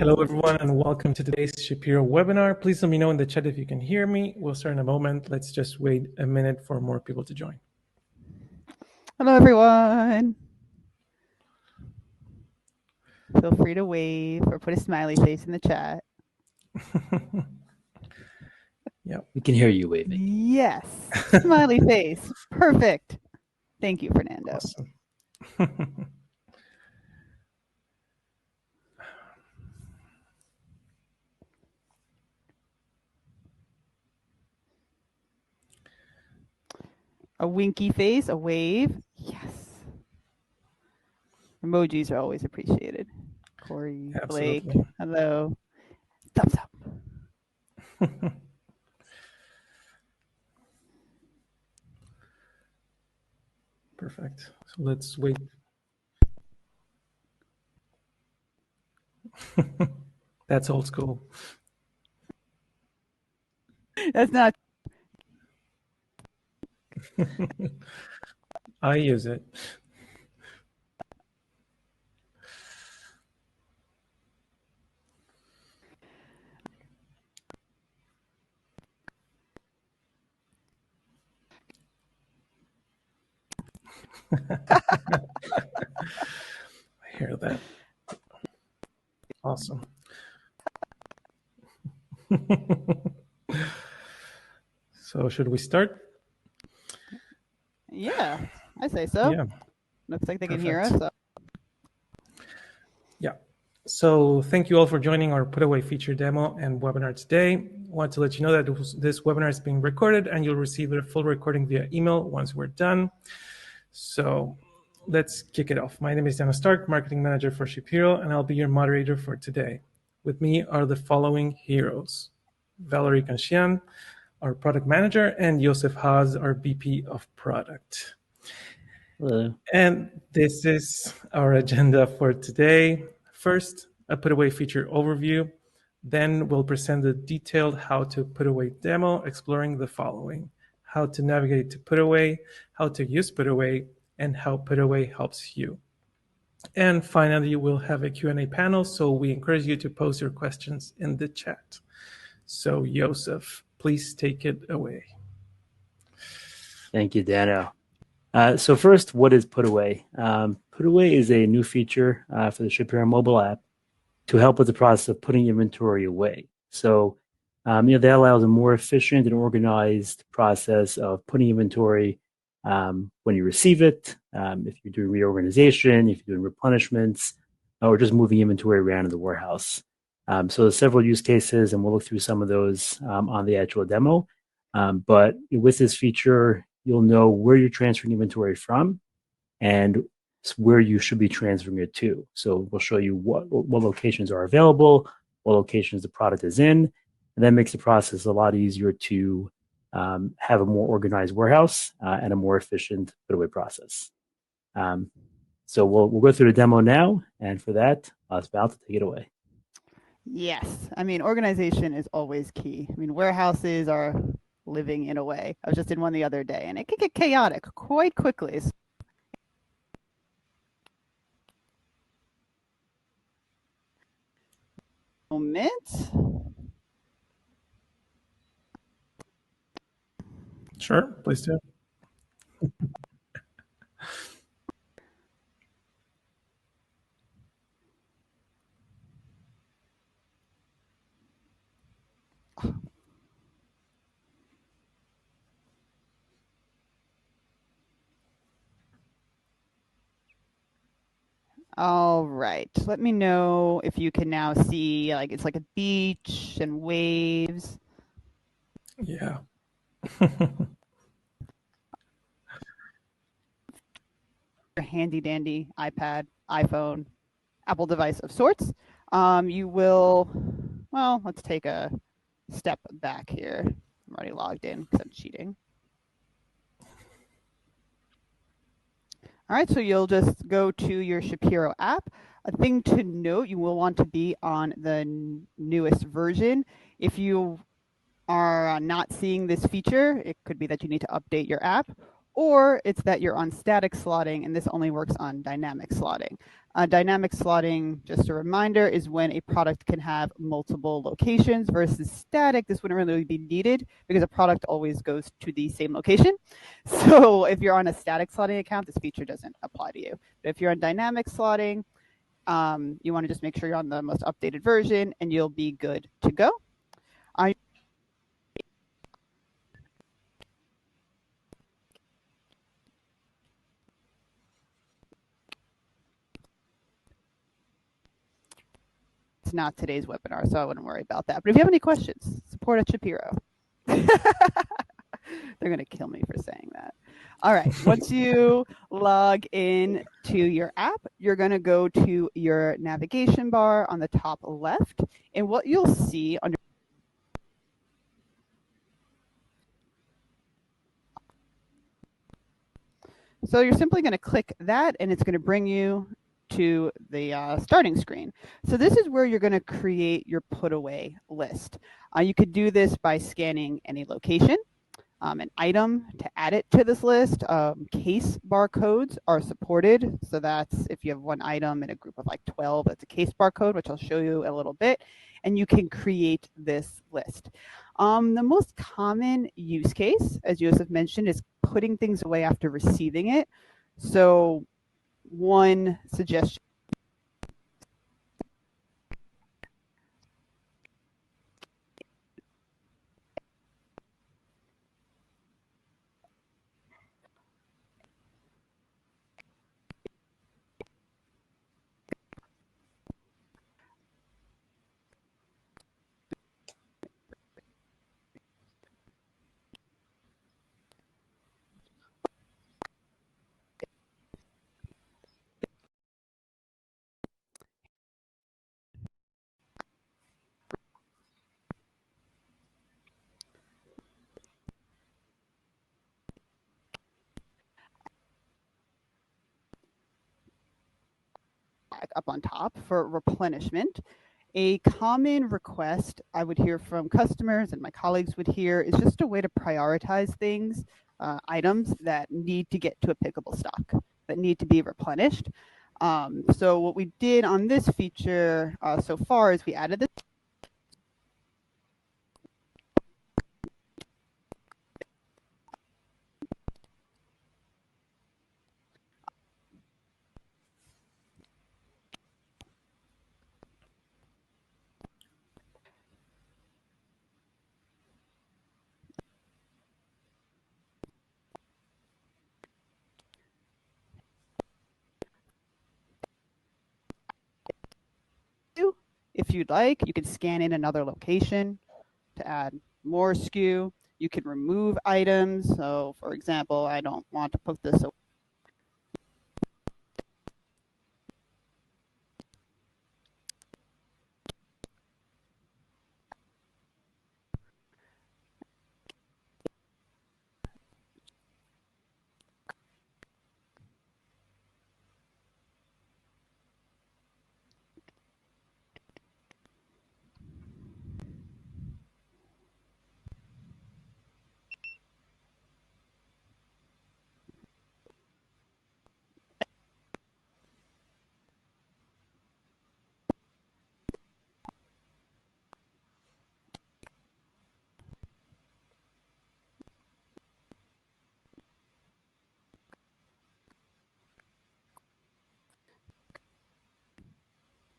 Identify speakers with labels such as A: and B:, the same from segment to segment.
A: Hello, everyone, and welcome to today's ShipHero webinar. Please let me know in the chat if you can hear me. We'll start in a moment. Let's just wait a minute for more people to join.
B: Hello, everyone. Feel free to wave or put a smiley face in the chat.
A: Yeah,
C: we can hear you waving.
B: Yes, smiley face. Perfect. Thank you, Fernando.
A: Awesome.
B: A winky face, a wave. Yes. Emojis are always appreciated. Corey,
A: Absolutely.
B: Blake, hello. Thumbs up.
A: Perfect. So let's wait. That's old school.
B: That's not.
A: I use it. I hear that. Awesome. So should we start?
B: Yeah, I say so.
A: Yeah.
B: Looks like they
A: Perfect.
B: can hear us. So.
A: Yeah. So thank you all for joining our Putaway feature demo and webinar today. I want to let you know that this webinar is being recorded and you'll receive a full recording via email once we're done. So let's kick it off. My name is Dana Stark, Marketing Manager for ShipHero, and I'll be your moderator for today. With me are the following heroes: Valerie Kanchian, our Product Manager, and Yosef Haas, our VP of Product.
C: Hello.
A: And this is our agenda for today. First, a Putaway feature overview. Then we'll present a detailed how to Putaway demo, exploring the following: how to navigate to Putaway, how to use Putaway, and how Putaway helps you. And finally, we'll have a Q&A panel, so we encourage you to post your questions in the chat. So, Yosef, please take it away.
C: Thank you, Dano. So first, what is Putaway? Putaway is a new feature for the ShipHero mobile app to help with the process of putting inventory away. So that allows a more efficient and organized process of putting inventory when you receive it, if you're doing reorganization, if you're doing replenishments, or just moving inventory around in the warehouse. So there's several use cases, and we'll look through some of those on the actual demo. But with this feature, you'll know where you're transferring inventory from and where you should be transferring it to. So we'll show you what locations are available, what locations the product is in, and that makes the process a lot easier to have a more organized warehouse and a more efficient put-away process. So we'll go through the demo now, and for that, I'll ask Val to take it away.
B: Yes, I mean, organization is always key. I mean, warehouses are living in a way. I was just in one the other day, and it can get chaotic quite quickly. Moment.
A: Sure, please do.
B: All right, let me know if you can now see, like, it's like a beach and waves.
A: Yeah.
B: Your handy dandy iPad, iPhone, Apple device of sorts. You will, well, let's take a step back here. I'm already logged in because I'm cheating. All right, so you'll just go to your ShipHero app. A thing to note, you will want to be on the newest version. If you are not seeing this feature, it could be that you need to update your app, or it's that you're on static slotting and this only works on dynamic slotting. Dynamic slotting, just a reminder, is when a product can have multiple locations versus static. This wouldn't really be needed because a product always goes to the same location. So if you're on a static slotting account, this feature doesn't apply to you. But if you're on dynamic slotting, you want to just make sure you're on the most updated version and you'll be good to go. It's not today's webinar, so I wouldn't worry about that. But if you have any questions, support at ShipHero. They're going to kill me for saying that. All right. Once you log in to your app, you're going to go to your navigation bar on the top left. And what you'll see under So you're simply going to click that, and it's going to bring you to the starting screen. So this is where you're going to create your put-away list. You could do this by scanning any location, an item to add it to this list. Case barcodes are supported. So that's if you have one item in a group of like 12, that's a case barcode, which I'll show you a little bit. And you can create this list. The most common use case, as Yosef mentioned, is putting things away after receiving it. So one suggestion up on top for replenishment. A common request I would hear from customers and my colleagues would hear is just a way to prioritize things, items that need to get to a pickable stock, that need to be replenished. So what we did on this feature so far is we added this. If you'd like, you can scan in another location to add more SKU. You can remove items. So for example, I don't want to put this away.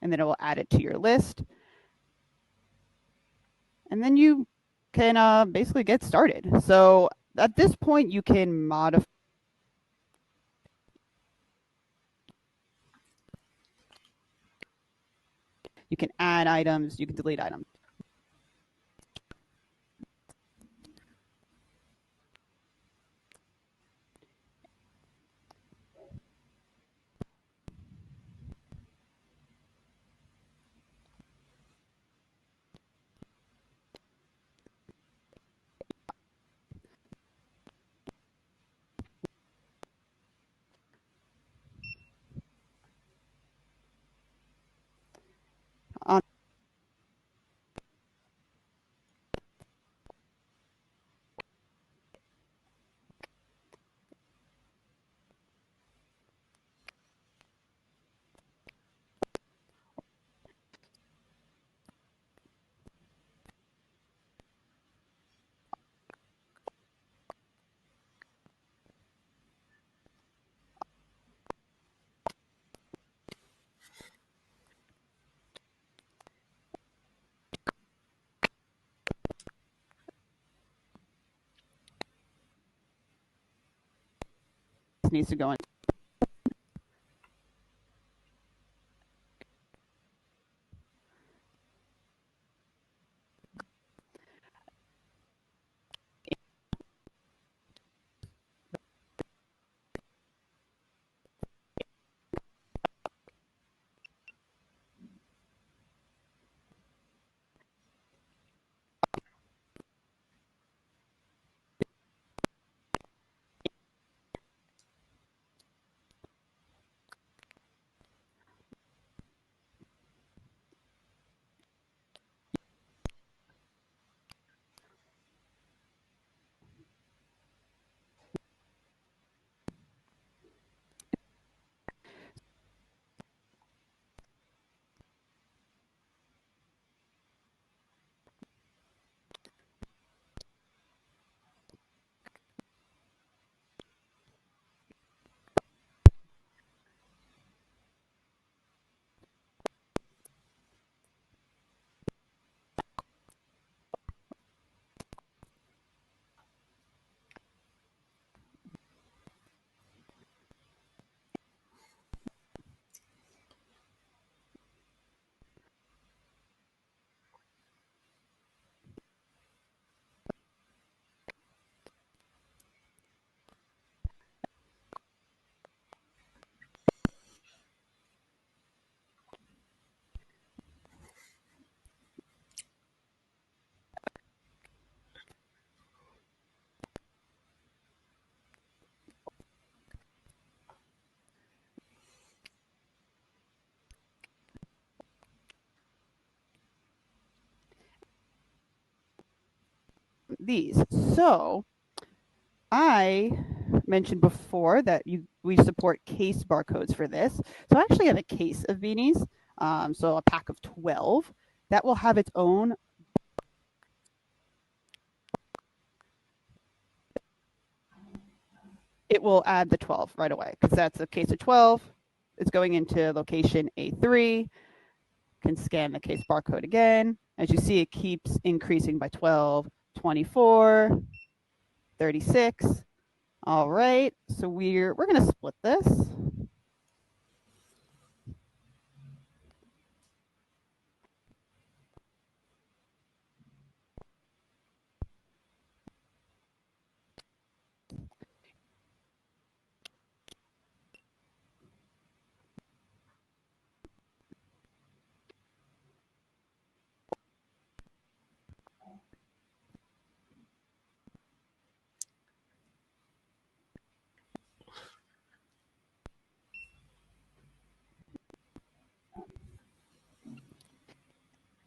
B: And then it will add it to your list. And then you can basically get started. So at this point, you can modify. You can add items, you can delete items. needs to go in. These. So I mentioned before that we support case barcodes for this. So I actually have a case of beanies, so a pack of 12 that will have its own. It will add the 12 right away because that's a case of 12. It's going into location A3. Can scan the case barcode again. As you see, it keeps increasing by 12, 24, 36. All right, so we're going to split this.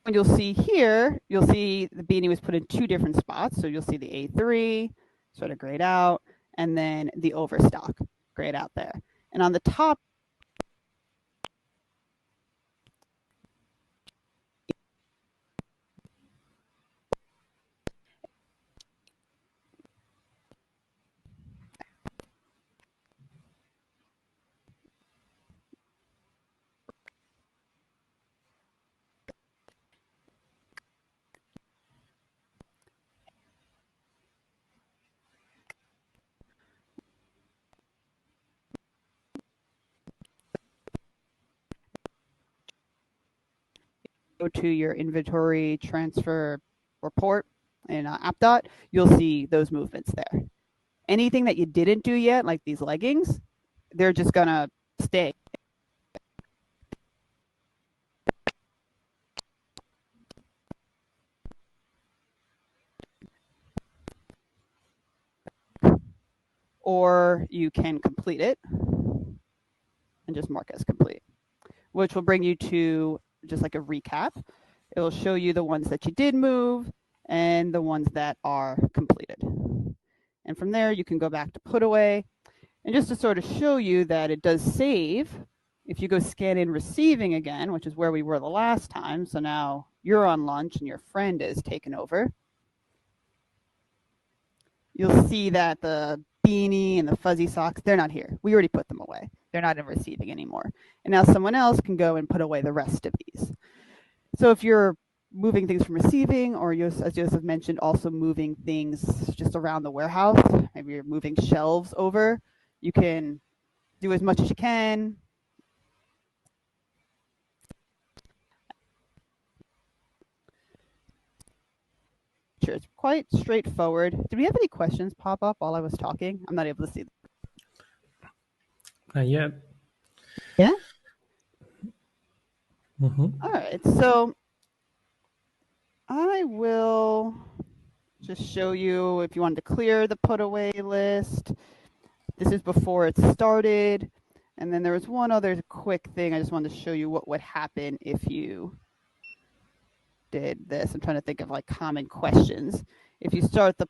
B: And you'll see here, you'll see the beanie was put in two different spots. So you'll see the A3 sort of grayed out, and then the overstock grayed out there. And on the top, go to your inventory transfer report in AppDot, you'll see those movements there. Anything that you didn't do yet, like these leggings, they're just going to stay. Or you can complete it and just mark as complete, which will bring you to just like a recap. It will show you the ones that you did move and the ones that are completed. And from there, you can go back to Putaway. And just to sort of show you that it does save, if you go scan in receiving again, which is where we were the last time, so now you're on lunch and your friend is taken over, you'll see that the beanie and the fuzzy socks, they're not here. We already put them away. They're not in receiving anymore. And now someone else can go and put away the rest of these. So if you're moving things from receiving, or as Joseph mentioned, also moving things just around the warehouse, maybe you're moving shelves over, You can do as much as you can. Sure, it's quite straightforward. Did we have any questions pop up while I was talking? I'm not able to see them.
A: Not yet.
B: Yeah?
A: Mm-hmm.
B: All right, so I will just show you if you wanted to clear the putaway list. This is before it started. And then there was one other quick thing. I just wanted to show you what would happen if you did this. I'm trying to think of like common questions. If you start the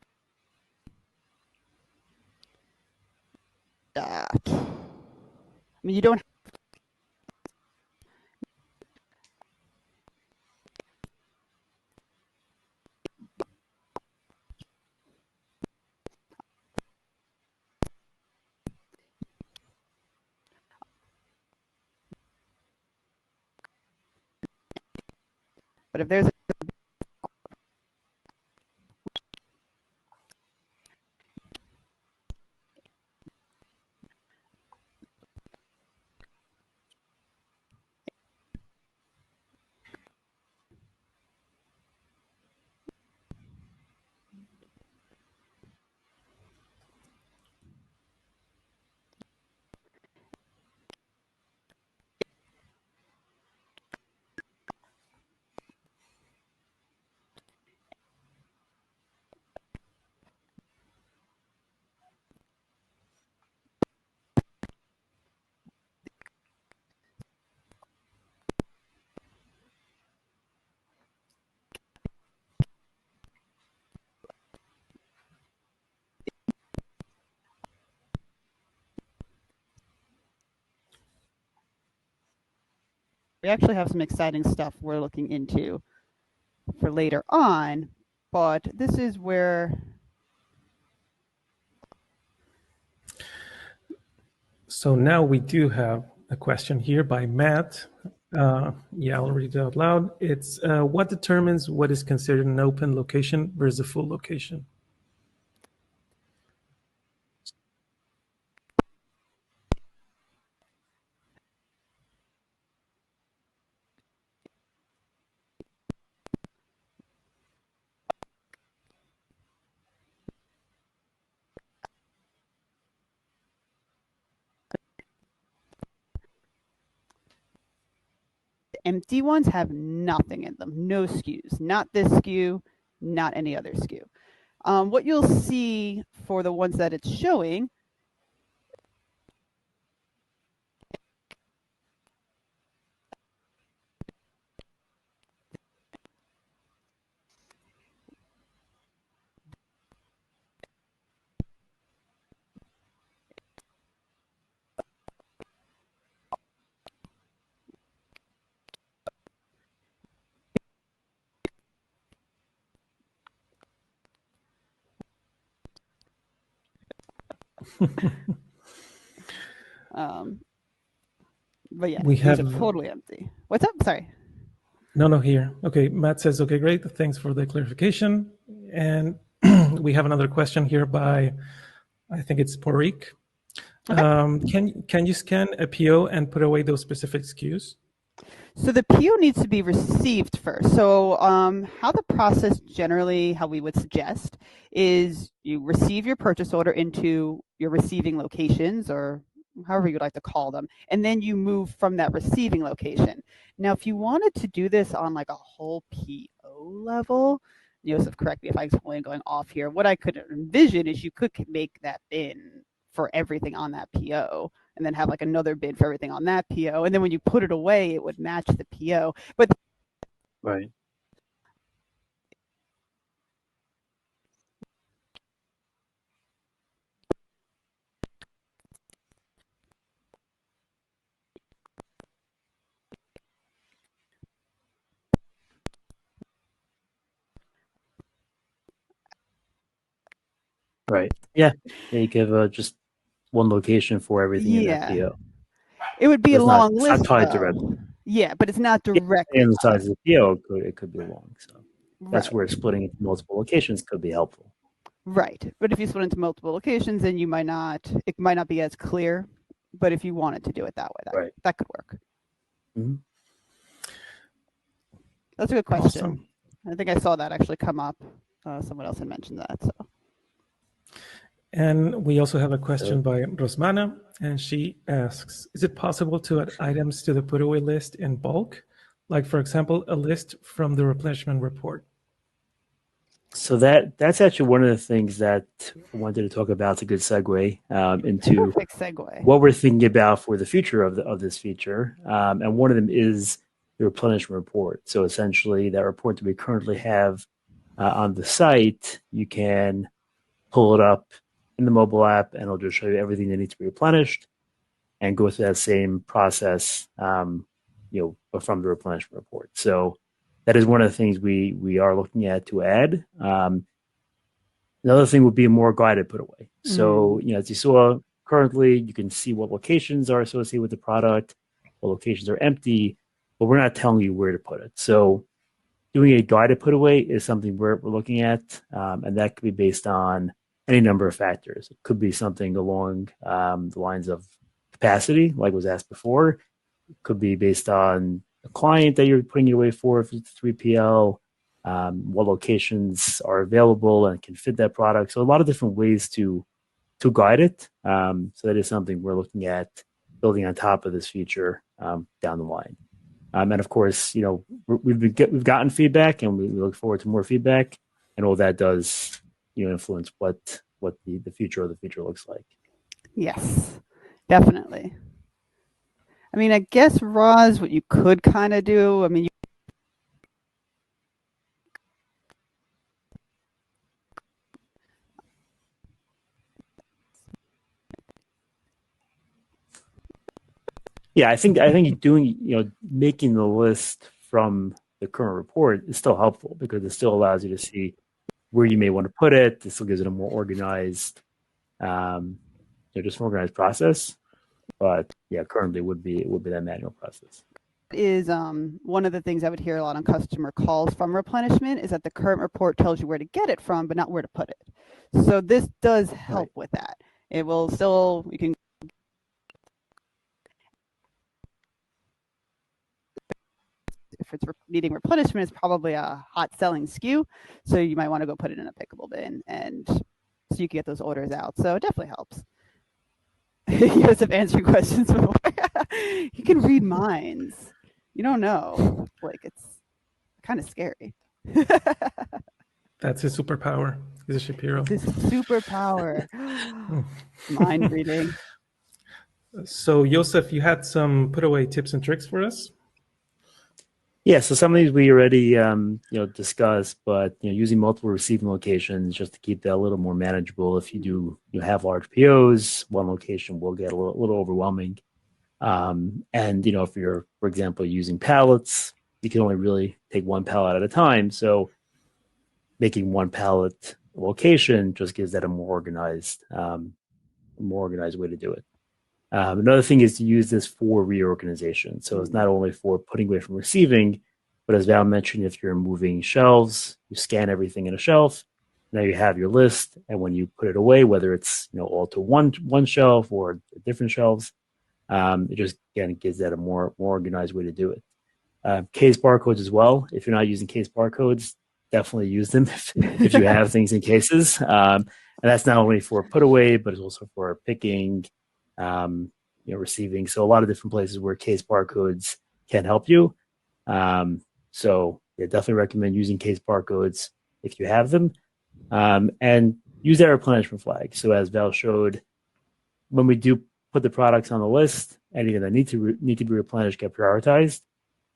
B: I mean, you don't. But if there's we actually have some exciting stuff we're looking into for later on, but this is where.
A: So now we do have a question here by Matt. Yeah, I'll read it out loud. It's what determines what is considered an open location versus a full location?
B: Empty ones have nothing in them, no SKUs, not this SKU, not any other SKU. What you'll see for the ones that it's showing but yeah,
A: We
B: these
A: have
B: are totally empty. What's up? Sorry.
A: No, here. Okay, Matt says, okay, great. Thanks for the clarification. And we have another question here by, I think it's Porik.
B: Okay.
A: Can you scan a PO and put away those specific SKUs?
B: So the PO needs to be received first. So how the process generally, how we would suggest, is you receive your purchase order into your receiving locations, or however you'd like to call them, and then you move from that receiving location. Now, if you wanted to do this on like a whole PO level, Yosef, correct me if I'm going off here, what I could envision is you could make that bin for everything on that PO, and then have like another bid for everything on that PO. And then when you put it away, it would match the PO. But
C: Right. Right. Yeah. You give just one location for everything in that PO.
B: It would be a long list.
C: It's not tied directly.
B: Yeah, but it's not directly.
C: And the size of the PO, it could be long. So that's where splitting into multiple locations could be helpful.
B: Right. But if you split into multiple locations, then it might not be as clear. But if you wanted to do it that way, that could work.
C: Mm-hmm.
B: That's a good question.
A: Awesome.
B: I think I saw that actually come up. Someone else had mentioned that. So.
A: And we also have a question by Rosmana, and she asks, is it possible to add items to the Putaway list in bulk? Like, for example, a list from the replenishment report.
C: So that's actually one of the things that I wanted to talk about. It's a good segue into
B: perfect segue.
C: What we're thinking about for the future of this feature. And one of them is the replenishment report. So essentially that report that we currently have on the site, you can pull it up in the mobile app and it'll just show you everything that needs to be replenished and go through that same process, from the replenishment report. So that is one of the things we are looking at to add. Another thing would be a more guided putaway. So, as you saw currently, you can see what locations are associated with the product, what locations are empty, but we're not telling you where to put it. So doing a guided putaway is something we're looking at, and that could be based on any number of factors. It could be something along the lines of capacity, like was asked before. It could be based on a client that you're putting it away for, if it's 3PL, what locations are available and can fit that product. So a lot of different ways to guide it. So that is something we're looking at building on top of this feature down the line. And of course, we've gotten feedback, and we look forward to more feedback, and all that does influence what the future of the feature looks like.
B: Yes, definitely. I mean, I guess, Roz, what you could kind of do, I mean,
C: Yeah, I think doing, making the list from the current report is still helpful because it still allows you to see where you may want to put it. This still gives it a more organized, just more organized process. But yeah, currently it would be that manual process.
B: Is one of the things I would hear a lot on customer calls from replenishment is that the current report tells you where to get it from, but not where to put it. So this does help with that. It will still, you can if it's needing replenishment, it's probably a hot selling SKU. So you might want to go put it in a pickable bin, and so you can get those orders out. So it definitely helps. Yosef answering questions before. You can read minds. You don't know. Like, it's kind of scary.
A: That's his superpower. He's a ShipHero.
B: This superpower. Mind reading.
A: So, Yosef, you had some putaway tips and tricks for us?
C: Yeah, so some of these we already discussed, but using multiple receiving locations just to keep that a little more manageable. If you have large POs, one location will get a little overwhelming. And if you're, for example, using pallets, you can only really take one pallet at a time. So making one pallet location just gives that a more organized way to do it. Another thing is to use this for reorganization. So it's not only for putting away from receiving, but as Val mentioned, if you're moving shelves, you scan everything in a shelf. Now you have your list, and when you put it away, whether it's all to one shelf or different shelves, it just again gives that a more organized way to do it. Case barcodes as well. If you're not using case barcodes, definitely use them if you have things in cases. And that's not only for put away, but it's also for picking. Receiving. So a lot of different places where case barcodes can help you. So yeah, definitely recommend using case barcodes if you have them, and use that replenishment flag. So as Val showed, when we do put the products on the list, anything that need to be replenished get prioritized.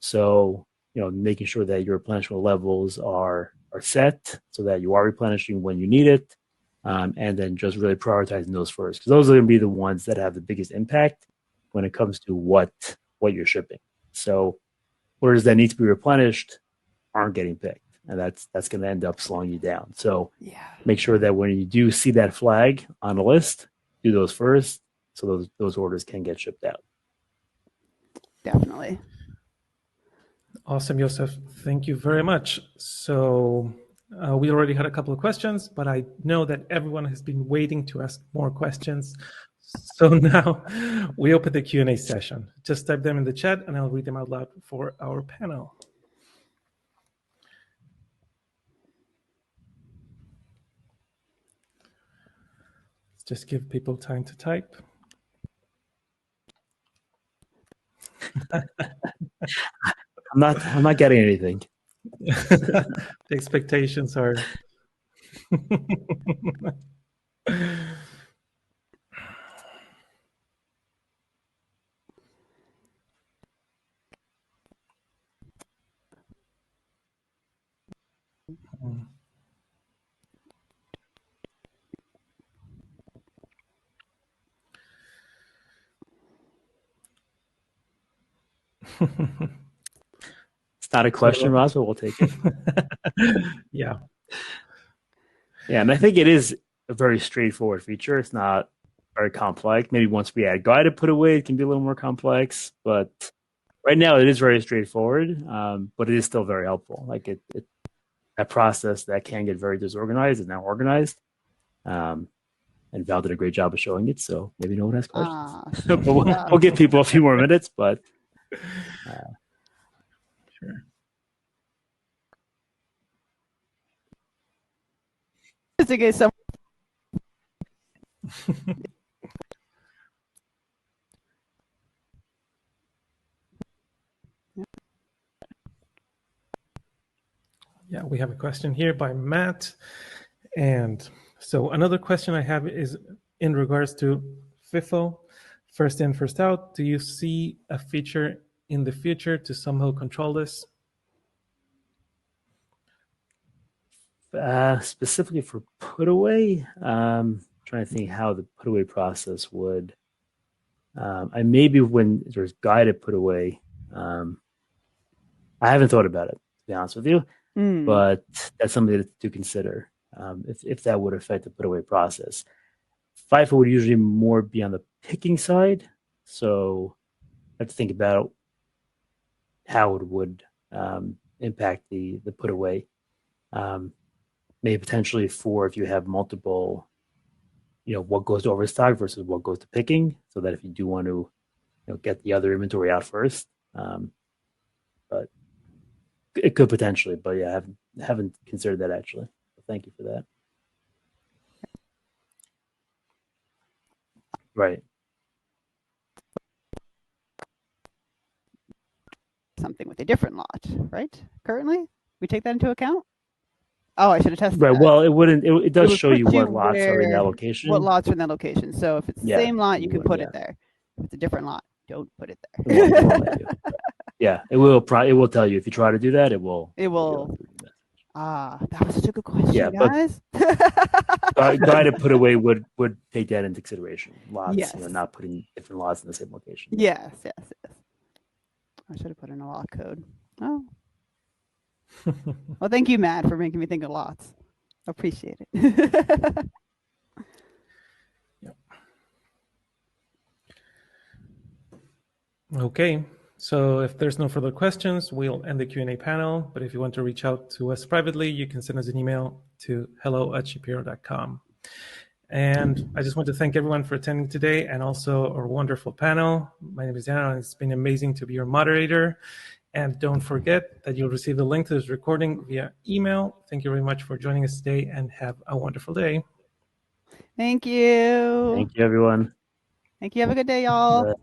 C: So making sure that your replenishment levels are set so that you are replenishing when you need it. And then just really prioritizing those first, because those are going to be the ones that have the biggest impact when it comes to what you're shipping. So orders that need to be replenished aren't getting picked, and that's going to end up slowing you down. So make sure that when you do see that flag on the list, do those first, so those orders can get shipped out.
B: Definitely.
A: Awesome, Yosef. Thank you very much. So We already had a couple of questions, but I know that everyone has been waiting to ask more questions. So now we open the Q&A session. Just type them in the chat and I'll read them out loud for our panel. Let's just give people time to type.
C: I'm not getting anything.
A: The expectations are
C: It's not a question, Ross, but we'll take it.
A: Yeah.
C: Yeah, and I think it is a very straightforward feature. It's not very complex. Maybe once we add guided put away, it can be a little more complex. But right now, it is very straightforward. But it is still very helpful. Like that process that can get very disorganized is now organized. And Val did a great job of showing it. So maybe no one has questions. But we'll give people a few more minutes. But
A: Sure.
B: Just in case some.
A: Yeah, we have a question here by Matt. And so another question I have is in regards to FIFO, first in, first out. Do you see a feature in the future to somehow control this?
C: Specifically for Putaway, trying to think how the Putaway process would. I maybe when there's guided Putaway, I haven't thought about it, to be honest with you, but that's something to consider if that would affect the Putaway process. FIFO would usually more be on the picking side, so I have to think about how it would impact the Putaway. Maybe potentially for if you have multiple, what goes to overstock versus what goes to picking, so that if you do want to, get the other inventory out first, but it could potentially. But yeah, I haven't considered that actually. So thank you for that. Right.
B: Something with a different lot, right? Currently, we take that into account. Oh, I should have tested.
C: Right.
B: That.
C: Well, it wouldn't. It does show you what lots are in that location.
B: What lots are in that location? So if it's the same lot, you can put it there. If it's a different lot, don't put it there.
C: Yeah, it will. It will tell you if you try to do that. It will.
B: It will. That was such a good question,
C: yeah,
B: guys.
C: Guided Putaway would take that into consideration. Lots,
B: yes.
C: Not putting different lots in the same location.
B: Yes. I should have put in a lot code. Oh. Well, thank you, Matt, for making me think of lots. Appreciate it.
A: Yep. Okay. So if there's no further questions, we'll end the Q&A panel. But if you want to reach out to us privately, you can send us an email to hello@shiphero.com. And I just want to thank everyone for attending today and also our wonderful panel. My name is Anna, and it's been amazing to be your moderator. And don't forget that you'll receive the link to this recording via email. Thank you very much for joining us today and have a wonderful day.
B: Thank you.
C: Thank you, everyone.
B: Thank you. Have a good day, y'all.